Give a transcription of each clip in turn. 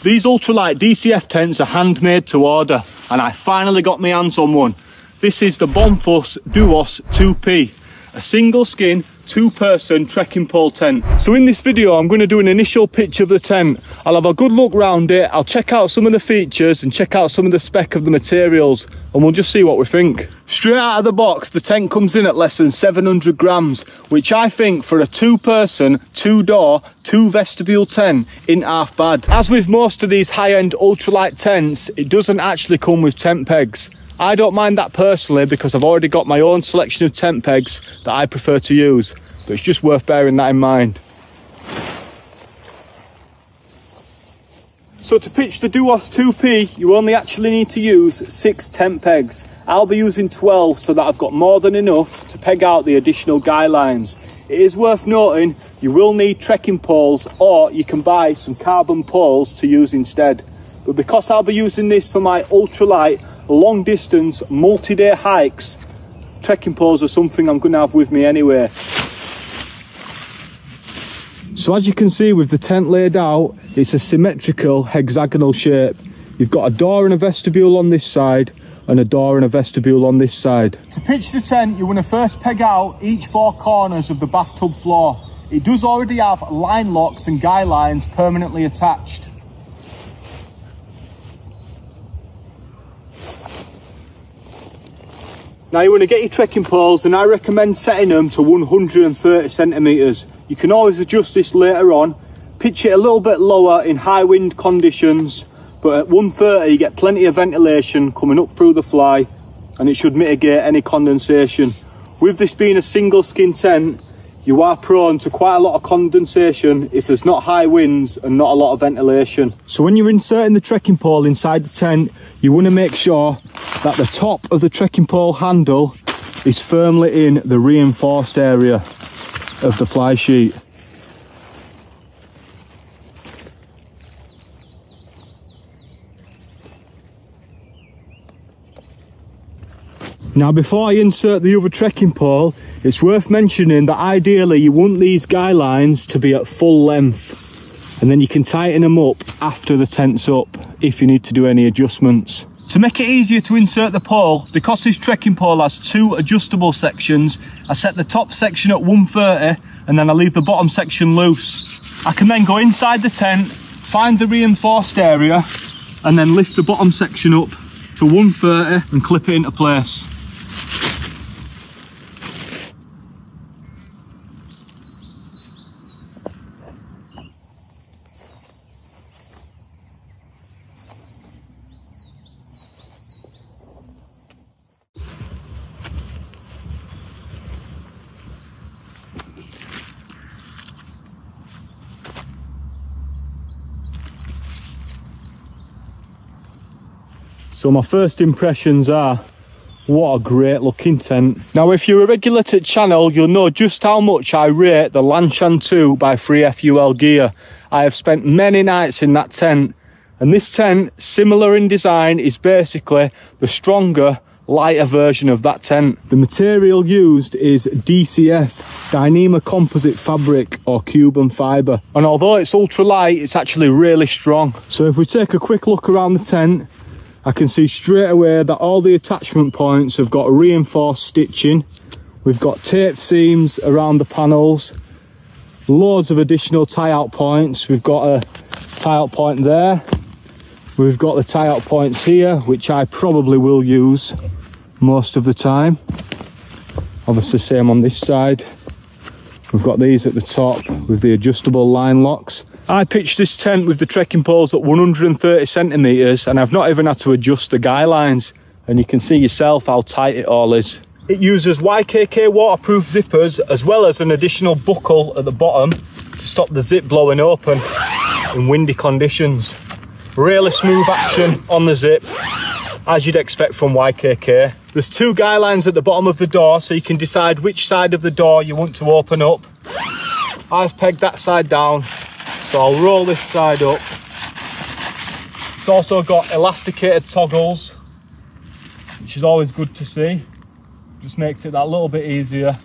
These ultralight DCF tents are handmade to order, and I finally got my hands on one. This is the Bonfuss Duos 2P, a single skin, 2-person trekking pole tent. So in this video I'm going to do an initial pitch of the tent. I'll have a good look round it, I'll check out some of the features and check out some of the spec of the materials, and we'll just see what we think. Straight out of the box, the tent comes in at less than 700 grams, which I think for a 2-person, 2-door, 2-vestibule tent isn't half bad. As with most of these high-end ultralight tents, it doesn't actually come with tent pegs. I don't mind that personally because I've already got my own selection of tent pegs that I prefer to use, but it's just worth bearing that in mind. So to pitch the Duos 2P, you only actually need to use 6 tent pegs. I'll be using 12 so that I've got more than enough to peg out the additional guy lines. It is worth noting you will need trekking poles, or you can buy some carbon poles to use instead. But because I'll be using this for my ultralight, long distance, multi-day hikes, trekking poles are something I'm going to have with me anyway. So as you can see with the tent laid out, it's a symmetrical hexagonal shape. You've got a door and a vestibule on this side and a door and a vestibule on this side. To pitch the tent, you want to first peg out each 4 corners of the bathtub floor. It does already have line locks and guy lines permanently attached. Now you want to get your trekking poles, and I recommend setting them to 130 centimetres. You can always adjust this later on. Pitch it a little bit lower in high wind conditions, but at 130 you get plenty of ventilation coming up through the fly, and it should mitigate any condensation. With this being a single skin tent, you are prone to quite a lot of condensation if there's not high winds and not a lot of ventilation. So when you're inserting the trekking pole inside the tent, you want to make sure that the top of the trekking pole handle is firmly in the reinforced area of the fly sheet. Now before I insert the other trekking pole, it's worth mentioning that ideally you want these guy lines to be at full length, and then you can tighten them up after the tent's up if you need to do any adjustments. To make it easier to insert the pole, because this trekking pole has 2 adjustable sections, I set the top section at 130 and then I leave the bottom section loose. I can then go inside the tent, find the reinforced area, and then lift the bottom section up to 130 and clip it into place. So my first impressions are, what a great looking tent. Now if you're a regular to the channel, you'll know just how much I rate the Lanshan 2 by 3FUL Gear. I have spent many nights in that tent, and this tent, similar in design, is basically the stronger, lighter version of that tent. The material used is DCF, Dyneema Composite Fabric, or Cuban fibre, and although it's ultralight, it's actually really strong. So if we take a quick look around the tent, I can see straight away that all the attachment points have got reinforced stitching. We've got taped seams around the panels, loads of additional tie-out points. We've got a tie-out point there. We've got the tie-out points here, which I probably will use most of the time. Obviously same on this side. We've got these at the top with the adjustable line locks. I pitched this tent with the trekking poles at 130 centimetres, and I've not even had to adjust the guy lines, and you can see yourself how tight it all is. It uses YKK waterproof zippers, as well as an additional buckle at the bottom to stop the zip blowing open in windy conditions. Really smooth action on the zip, as you'd expect from YKK. There's 2 guy lines at the bottom of the door, so you can decide which side of the door you want to open up. I've pegged that side down, so I'll roll this side up. It's also got elasticated toggles, which is always good to see. Just makes it that little bit easier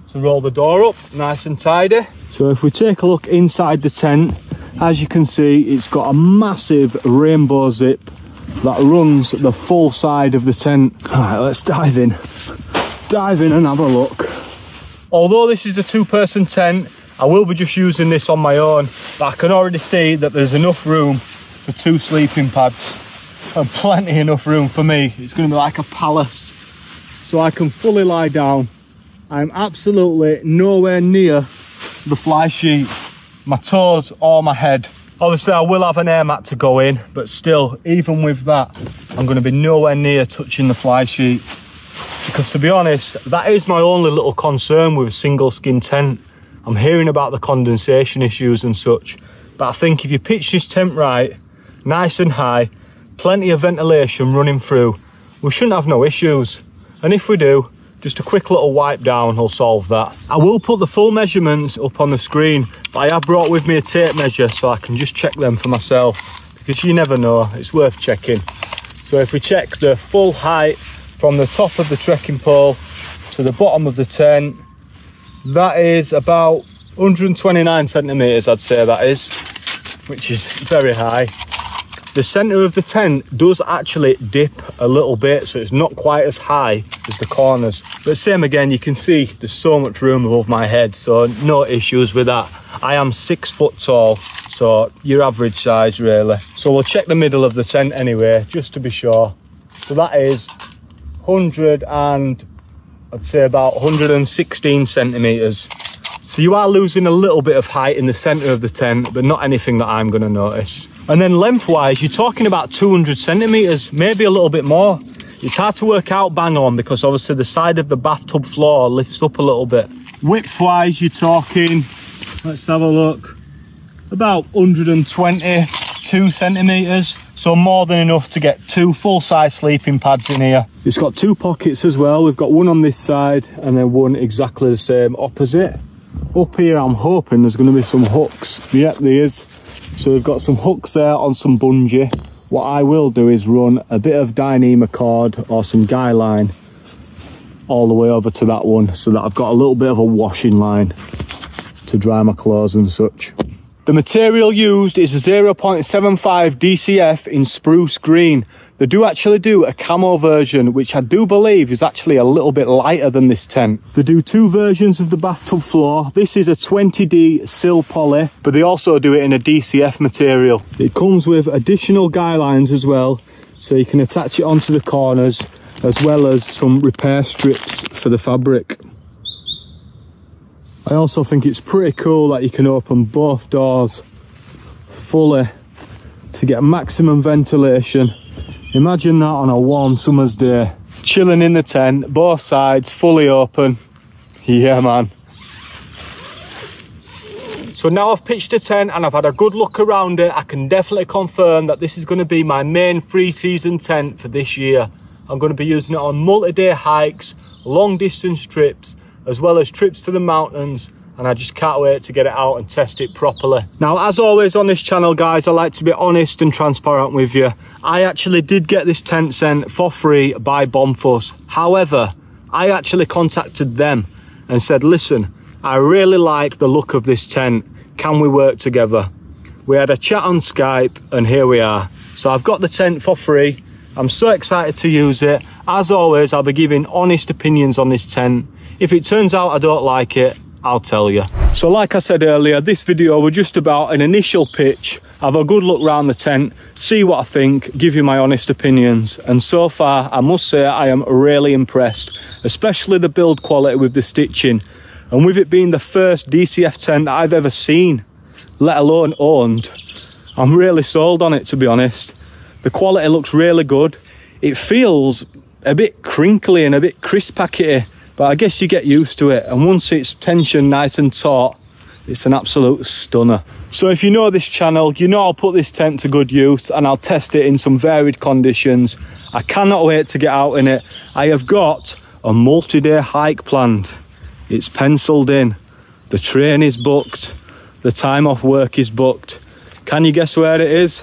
to roll the door up nice and tidy. So if we take a look inside the tent, As you can see, it's got a massive rainbow zip that runs the full side of the tent. All right, let's dive in and have a look. Although this is a 2-person tent, I will be just using this on my own, but I can already see that there's enough room for 2 sleeping pads and plenty enough room for me. It's going to be like a palace, so I can fully lie down. I'm absolutely nowhere near the fly sheet, my toes or my head. Obviously I will have an air mat to go in, but still, even with that, I'm going to be nowhere near touching the fly sheet, because to be honest, that is my only little concern with a single skin tent. I'm hearing about the condensation issues and such, but I think if you pitch this tent right, nice and high, plenty of ventilation running through, we shouldn't have no issues. And if we do, just a quick little wipe down will solve that. I will put the full measurements up on the screen, but I have brought with me a tape measure so I can just check them for myself, because you never know, it's worth checking. So if we check the full height from the top of the trekking pole to the bottom of the tent, that is about 129 centimetres, I'd say that is, which is very high. The centre of the tent does actually dip a little bit, so it's not quite as high as the corners. But same again, you can see there's so much room above my head, so no issues with that. I am 6 foot tall, so your average size really. So we'll check the middle of the tent anyway, just to be sure. So that is 116 centimetres. So you are losing a little bit of height in the centre of the tent, but not anything that I'm going to notice. And then lengthwise, you're talking about 200 centimetres, maybe a little bit more. It's hard to work out bang on, because obviously the side of the bathtub floor lifts up a little bit. Width-wise, you're talking, let's have a look, about 122 centimetres. So more than enough to get 2 full-size sleeping pads in here. It's got 2 pockets as well. We've got one on this side and then one exactly the same opposite. Up here, I'm hoping there's going to be some hooks. Yep, there is. So we've got some hooks there on some bungee. What I will do is run a bit of Dyneema cord or some guy line all the way over to that one, so that I've got a little bit of a washing line to dry my clothes and such. The material used is a 0.75 DCF in spruce green. They do actually do a camo version, which I do believe is actually a little bit lighter than this tent. They do 2 versions of the bathtub floor. This is a 20D sill poly, but they also do it in a DCF material. It comes with additional guy lines as well, so you can attach it onto the corners, as well as some repair strips for the fabric. I also think it's pretty cool that you can open both doors fully to get maximum ventilation. Imagine that on a warm summer's day. Chilling in the tent, both sides fully open. Yeah, man. So now I've pitched the tent and I've had a good look around it, I can definitely confirm that this is going to be my main 3-season tent for this year. I'm going to be using it on multi-day hikes, long distance trips, as well as trips to the mountains, and I just can't wait to get it out and test it properly. Now, as always on this channel, guys, I like to be honest and transparent with you. I actually did get this tent sent for free by Bombfuss. However, I actually contacted them and said, listen, I really like the look of this tent. Can we work together? We had a chat on Skype and here we are. So I've got the tent for free. I'm so excited to use it. As always, I'll be giving honest opinions on this tent. If it turns out I don't like it, I'll tell you. So like I said earlier, this video was just about an initial pitch, have a good look around the tent, see what I think, give you my honest opinions. And so far, I must say I am really impressed, especially the build quality with the stitching. And with it being the first DCF tent that I've ever seen, let alone owned, I'm really sold on it, to be honest. The quality looks really good. It feels a bit crinkly and a bit crisp packety, but I guess you get used to it, and once it's tensioned nice and taut, it's an absolute stunner. So if you know this channel, you know I'll put this tent to good use and I'll test it in some varied conditions. I cannot wait to get out in it. I have got a multi-day hike planned. It's penciled in. The train is booked. The time off work is booked. Can you guess where it is?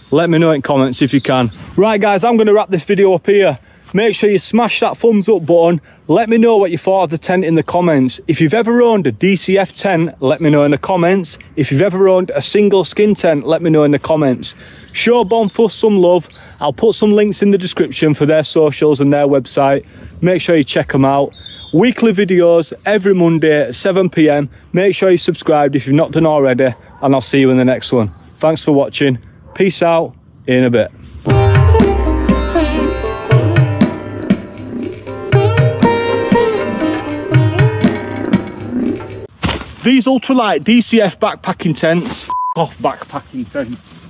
Let me know in comments if you can. Right guys, I'm going to wrap this video up here. make sure you smash that thumbs up button. Let me know what you thought of the tent in the comments. If you've ever owned a DCF tent, let me know in the comments. If you've ever owned a single skin tent, let me know in the comments. Show Bonfuss some love. I'll put some links in the description for their socials and their website. Make sure you check them out. Weekly videos every Monday at 7 PM. Make sure you're subscribed if you've not done already, and I'll see you in the next one. Thanks for watching. Peace out. In a bit. These ultralight DCF backpacking tents, off backpacking tents.